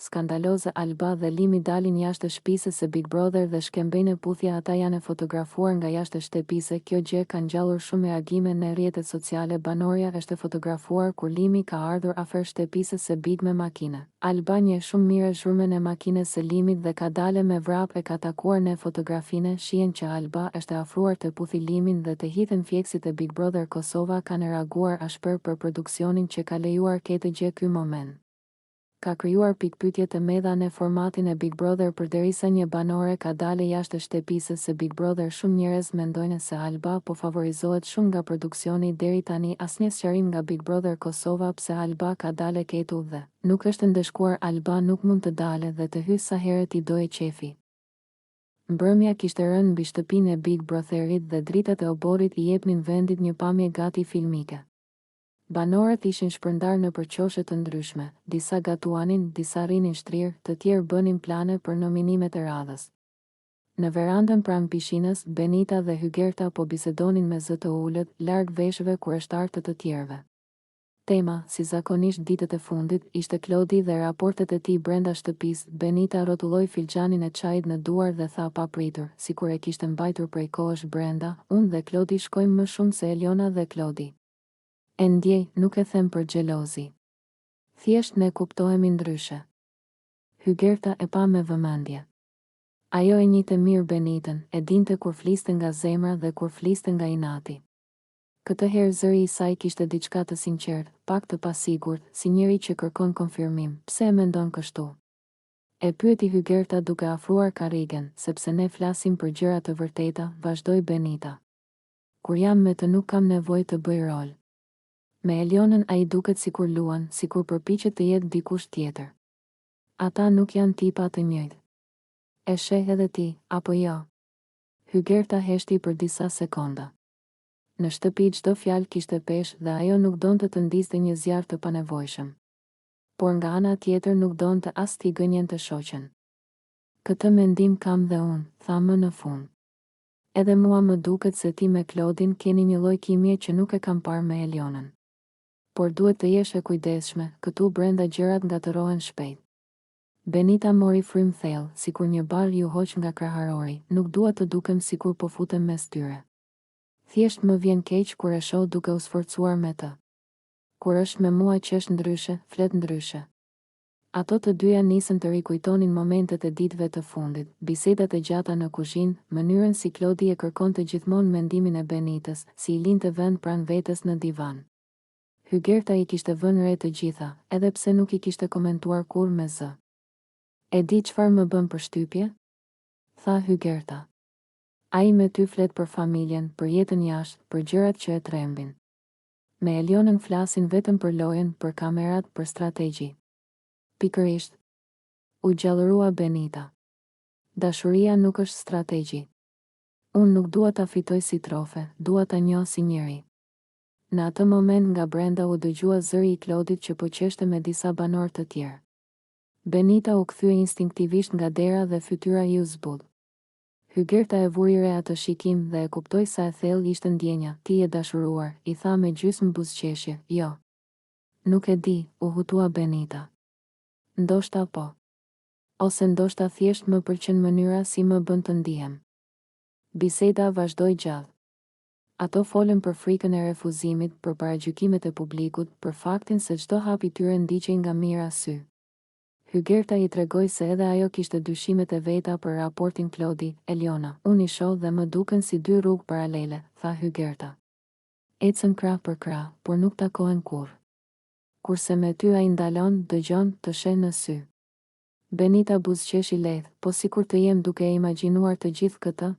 skandaloze Alba dhe Limi dalin jashtë shtëpisë së Big Brother dhe shkembejnë puthja ata janë fotografuar nga jashtë shtëpisë. Kjo gjë ka ngjallur shumë reagime në rrjetet sociale. Banorja është fotografuar kur Limi ka ardhur afër shtëpisë së Big me makinë. Alba njeh shumë mirë zhurmën e makinës së Limit dhe ka dalë me vrap e ka takuar në fotografinë. Shihen që Alba është afruar të puthi Limin dhe të hidhen fjekësit e Big Brother Kosova kanë reaguar ashpër për produksionin që ka lejuar këtë gjë. Ky moment ka krijuar pikpyetje të mëdha në formatin e Big Brother përderisa një banore ka dalë jashtë shtëpisë së Big Brother. Shumë njerëz mendojnë se Alba po favorizohet shumë nga produksioni. Deri tani asnjë sqarim nga Big Brother Kosova pse Alba ka dalë këtu dhe nuk është ndeshkuar. Alba nuk mund të dalë dhe të hyjë sa herët i dojë qefi. Mbrëmja kishte rënë mbi shtëpinë e Big Brotherit dhe dritat e oborrit i jepnin vendit një pamje gati filmike. Banorët ishin shpërndar në përqoshe të ndryshme, disa gatuanin, disa rrinin shtrirë, të tjerë bënin plane për nominimet e radhës. Në verandën pranë pishinës, Benita dhe Hygerta po bisedonin me zë të ulët, larg veshëve kureshtar të tjerëve. Tema, si zakonisht ditët e fundit, ishte Klodi dhe raportet e tij brenda shtëpisë. Benita rrotulloi filxhanin e çajit në duar dhe tha papritur, sikur e kishte mbajtur prej kohësh brenda, unë dhe Klodi shkojmë më shumë se Eliona dhe Klodi. E ndjej, nuk e them për xhelozi. Thjesht ne kuptohemi ndryshe. Hygerta e pa me vëmendje. Ajo e njihte mirë Benitën, e dinte kur fliste nga zemra dhe kur fliste nga inati. Këtë herë zëri i saj kishte diçka të sinqertë, pak të pasigurt, si njëri që kërkon konfirmim. Pse e mendon kështu? E pyeti Hygerta duke afruar karrigen, sepse ne flasim për gjëra të vërteta, vazhdoi Benita. Kur jam me të nuk kam nevojë të bëj rol. Me Elionën ai duket sikur luan, sikur përpiqet të jetë dikush tjetër. Ata nuk janë tipa të njëjtë. E sheh edhe ti, apo jo? Hygerta heshti për disa sekonda. Në shtëpi çdo fjalë kishte peshë dhe ajo nuk donte të ndizte një zjarr të panevojshëm. Por nga ana tjetër nuk donte as t'i gënjente shoqen. Këtë mendim kam dhe unë, tha më në fund. Edhe mua më duket se ti me Klodin keni një lloj kimie që nuk e kam parë me Elionën. Por duhet të jesh e kujdesshme, këtu brenda gjërat ngatërohen shpejt. Benita mori frym thellë, sikur një bar ju hoq nga kraharori, nuk dua të dukem sikur po futem mes tyre. Thjesht më vjen keq kur e shoh duke u sforcuar me të. Kur është me mua qesh ndryshe, flet ndryshe. Ato të dyja nisën të rikujtonin momentet e ditëve të fundit, bisedat e gjata në kuzhinë, mënyrën si Klodi e kërkonte gjithmonë mendimin e Benitës, si i linte vend pranë vetes në divan. Hygerta i kishte vënë re të gjitha, edhe pse nuk i kishte komentuar kur me zë. E di çfarë më bën përshtypje? Tha Hygerta. Ai me ty flet për familjen, për jetën jashtë, për gjërat që e trembin. Me Elionën flasin vetëm për lojën, për kamerat, për strategji. Pikërisht. U gjallërua Benita. Dashuria nuk është strategji. Unë nuk dua ta fitoj si trofe, dua ta njoh si njeri. Në atë moment nga brenda u dëgjua zëri i Klodit që po qeshte me disa banor të tjerë. Benita u kthye instinktivisht nga dera dhe fytyra i u zbut. Hygerta e vuri re atë shikim dhe e kuptoi sa e thellë ishte ndjenja. Ti je dashuruar, i tha me gjysmë buzëqeshje. Jo. Nuk e di, u hutua Benita. Ndoshta po. Ose ndoshta thjesht më pëlqen mënyra si më bën të ndihem. Biseda vazhdoi gjallë. Ato folën për frikën e refuzimit, për paragjykimet e publikut, për faktin se çdo hap i tyre ndiqej nga mira sy. Hygerta i tregoi se edhe ajo kishte dyshimet e veta për raportin Klodi, Eliona. Unë i shoh dhe më duken si dy rrugë paralele, tha Hygerta. Ecën krah për krah, por nuk takohen kurrë. Kurse me ty ai ndalon, dëgjon, të sheh në sy. Benita buzëqeshi lehtë, po sikur të jem duke e imagjinuar të gjithë këtë.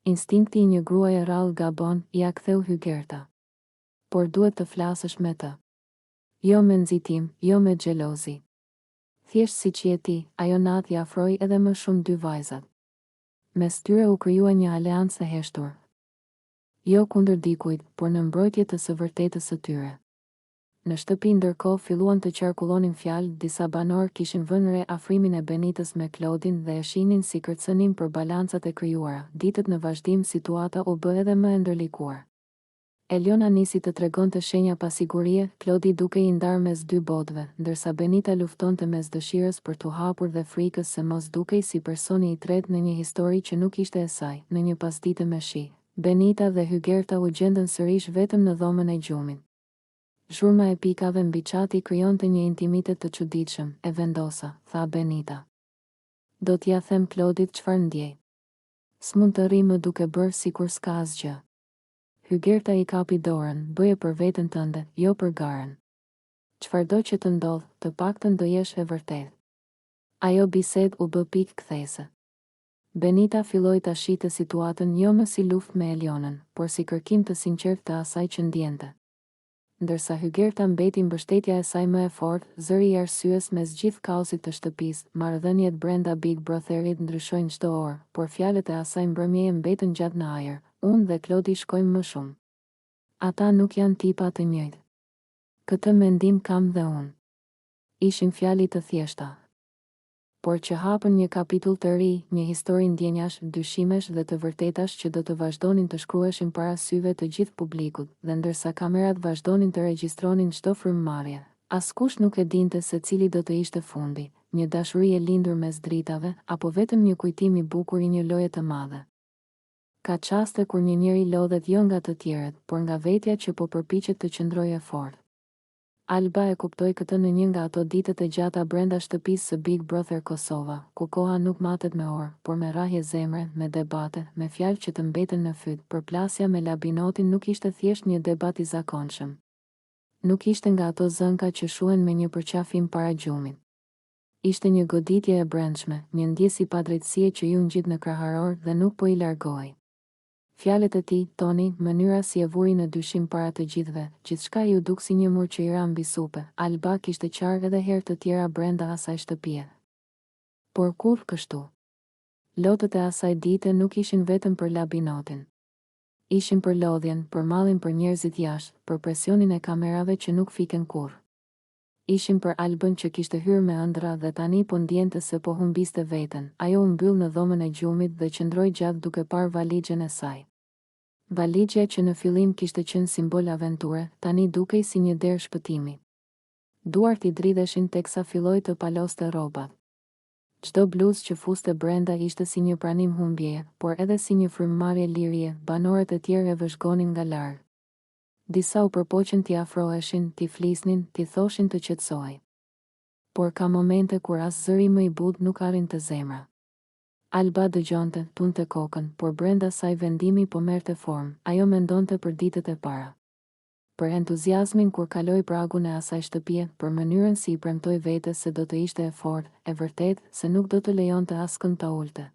Instinkti i një gruaje rrallë gabon, ja ktheu Hygerta. Por duhet të flasësh me të. Jo me nxitim, jo me xhelozi. Thjesht siç je ti, ajo natë i afroi edhe më shumë dy vajzat. Mes tyre u krijua një aleancë e heshtur. Jo kundër dikujt, por në mbrojtje të së vërtetës së tyre. Në shtëpi ndërkohë filluan të qarkullonin fjalë, disa banor kishin vënë re afrimin e Benitës me Klodin dhe e shihnin si kërcënim për balancat e krijuara. Ditët në vazhdim situata u bë edhe më e ndërlikuar. Eliona nisi të tregonte shenja pasigurie, Klodi duke i ndarë mes dy botëve, ndërsa Benita luftonte mes dëshirës për t'u hapur dhe frikës se mos dukej si personi i tretë në një histori që nuk ishte e saj. Në një pasdite me shi, Benita dhe Hygerta u gjendën sërish vetëm në dhomën e gjumit. Zhurma e pikave mbi çati krijonte një intimitet të çuditshëm. E vendosa, tha Benita. Do t'ja them Klodit çfarë ndjej. S'mund të rri më duke bërë sikur s'ka asgjë. Hygerta i kapi dorën, bëje për veten tënde, jo për Garen. Çfarëdo që të ndodh, të paktën do jesh e vërtetë. Ajo bisedë u bë pikë kthese. Benita filloi ta shite situatën jo më si luftë me Elionën, por si kërkim të sinqert të asaj që ndjente. Ndërsa Hygerta mbeti mbështetja e saj më e fortë, zëri i arsyes mes gjithë kaosit të shtëpisë, marrëdhëniet brenda Big Brotherit ndryshojnë çdo orë, por fjalët e asaj mbrëmjeje mbetën gjatë në ajër. Unë dhe Klodi shkojmë më shumë. Ata nuk janë tipa të njëjtë. Këtë mendim kam dhe unë. Ishin fjali të thjeshta. Por që hapën një kapitull të ri, një histori ndjenjash, dyshimesh dhe të vërtetash që do të vazhdonin të shkruheshin para syve të gjithë publikut, dhe ndërsa kamerat vazhdonin të regjistronin çdo frymëmarrje, askush nuk e dinte se cili do të ishte fundi, një dashuri e lindur mes dritave, apo vetëm një kujtim i bukur i një loje të madhe. Ka çaste kur një njeri lodhet jo nga të tjerët, por nga vetja që po përpiqet të qëndrojë fort. Alba e kuptoi këtë në një nga ato ditët e gjata brenda shtëpisë së Big Brother Kosova, ku koha nuk matet me orë, por me rrahje zemre, me debate, me fjalë që të mbeten në fyt. Përplasja me Labinotin nuk ishte thjesht një debat i zakonshëm. Nuk ishte nga ato zënka që shuhen me një përqafim para gjumit. Ishte një goditje e brendshme, një ndjesë i padrejtësie që ju ngjit në kraharor dhe nuk po i largohej. Fjalët e tij, toni, mënyra si e vuri në dyshim para të gjithëve, gjithçka ju duk si një mur që i ra mbi supe. Alba kishte qarë edhe herë të tjera brenda asaj shtëpie. Por kur kështu? Lotët e asaj dite nuk ishin vetëm për Labinotin. Ishin për lodhjen, për mallin për njerëzit jashtë, për presionin e kamerave që nuk fiken kurrë. Ishin për Albën që kishte hyrë me ëndra dhe tani po ndjente se po humbiste veten. Ajo u mbyll në dhomën e gjumit dhe qëndroi gjatë duke parë valixhen e saj. Valixhja që në fillim kishte qenë simbol aventure, tani dukej si një derë shpëtimi. Duart i dridheshin teksa filloi të paloste rrobat. Çdo bluzë që fuste brenda ishte si një pranim humbjeje, por edhe si një frymëmarrje lirie. Banorët e tjerë e vëzhgonin nga larg. Disa u përpoqen t'i afroheshin, t'i flisnin, t'i thoshin të qetësohej. Por ka momente kur as zëri më i butë nuk arrin të zemra. Alba dëgjonte, tunte kokën, por brenda saj vendimi po merrte formë. Ajo mendonte për ditët e para. Për entuziazmin kur kaloi pragun e asaj shtëpie, për mënyrën si i premtoi vetes se do të ishte e fortë, e vërtetë, se nuk do të lejonte askënd ta ulte.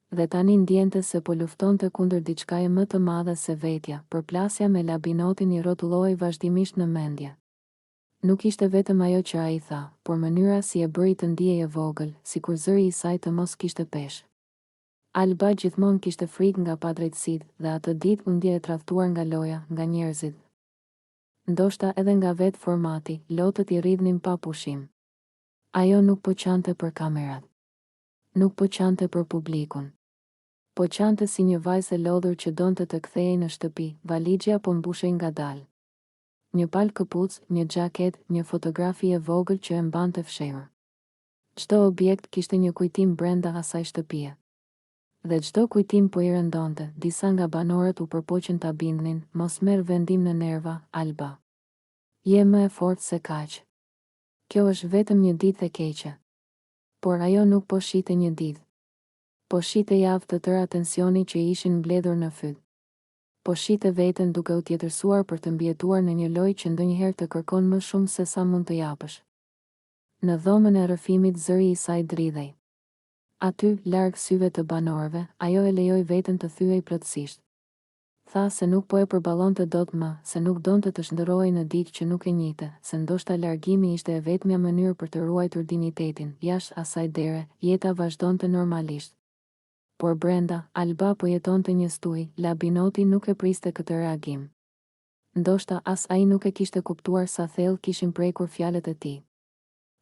Dhe tani ndjente se po luftonte kundër diçkaje më të madhe se vetja. Përplasja me Labinotin i rrotullohej vazhdimisht në mendje. Nuk ishte vetëm ajo që ai tha, por mënyra si e bëri të ndihej e vogël, sikur zëri i saj të mos kishte peshë. Alba gjithmonë kishte frikë nga padrejtësitë dhe atë ditë u ndje e tradhtuar nga loja, nga njerëzit. Ndoshta edhe nga vetë formati, lotët i rridhnin pa pushim. Ajo nuk po qante për kamerat. Nuk po qante për publikun. Po qante si një vajzë e lodhur që donte të kthehej në shtëpi. Valixhja po mbushej ngadalë. Një palë këpucë, një xhaket, një fotografi e vogël që e mbante fshehur. Çdo objekt kishte një kujtim brenda asaj shtëpie. Dhe çdo kujtim po i rëndonte. Disa nga banorët u përpoqën ta bindnin, mos merr vendim në nerva, Alba. Je më e fortë se kaq. Kjo është vetëm një ditë e keqe. Por ajo nuk po shite një ditë. Po shite javë të tëra tensioni që ishin mbledhur në fyt. Po shite veten duke u tjetërsuar për të mbijetuar në një lojë që ndonjëherë të kërkon më shumë se sa mund të japësh. Në dhomën e rrëfimit zëri i saj dridhej. Aty, larg syve të banorëve, ajo e lejoi veten të thyej plotësisht. Tha se nuk po e përballonte dot më, se nuk donte të shndërrohej në ditë që nuk e njihte, se ndoshta largimi ishte e vetmja mënyrë për të ruajtur dinjitetin. Jashtë asaj dere, jeta vazhdonte normalisht. Por brenda, Alba po jetonte një stuj. Labinoti nuk e priste këtë reagim. Ndoshta as ai nuk e kishte kuptuar sa thellë kishin prekur fjalët e tij.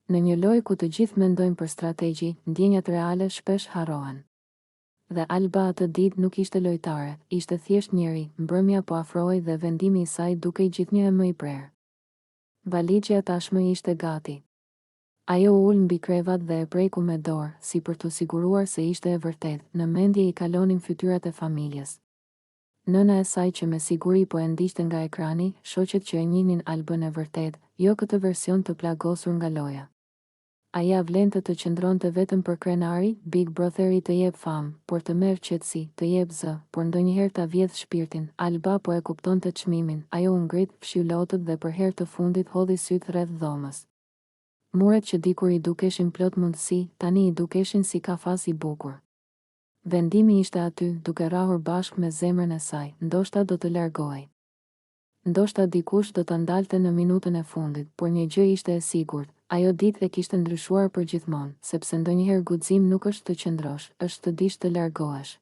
Në një lojë ku të gjithë mendojnë për strategji, ndjenjat reale shpesh harrohen. Dhe Alba atë ditë nuk ishte lojtare, ishte thjesht njeri, mbrëmja po afrohej dhe vendimi i saj dukej gjithnjë më i prerë. Valizja tashmë ishte gati. Ajo ul mbi krevat dhe e preku me dorë, si për të siguruar se ishte e vërtet, në mendje i kalonin fytyrat e familjes. Nëna e saj që me siguri po e ndiqte nga ekrani, shoqet që e njihnin Albën e vërtet, jo këtë version të plagosur nga loja. Aja vlente të qëndronte vetëm për krenari, Big Brotheri të jep famë, por të merr qetësi, të jep zë, por ndonjëherë ta vjedh shpirtin. Alba po e kuptonte çmimin, ajo u ngrit, fshi lotët dhe për herë të fundit hodhi syt rreth dhomës. Muret që dikur i dukeshin plot mundësi, tani i dukeshin si kafas i bukur. Vendimi ishte aty, duke rrahur bashkë me zemrën e saj, ndoshta do të largohej. Ndoshta dikush do të ndalte në minutën e fundit, por një gjë ishte e sigurt, ajo ditë e kishte ndryshuar për gjithmonë, sepse ndonjëherë guxim nuk është të qëndrosh, është të dish të largohesh.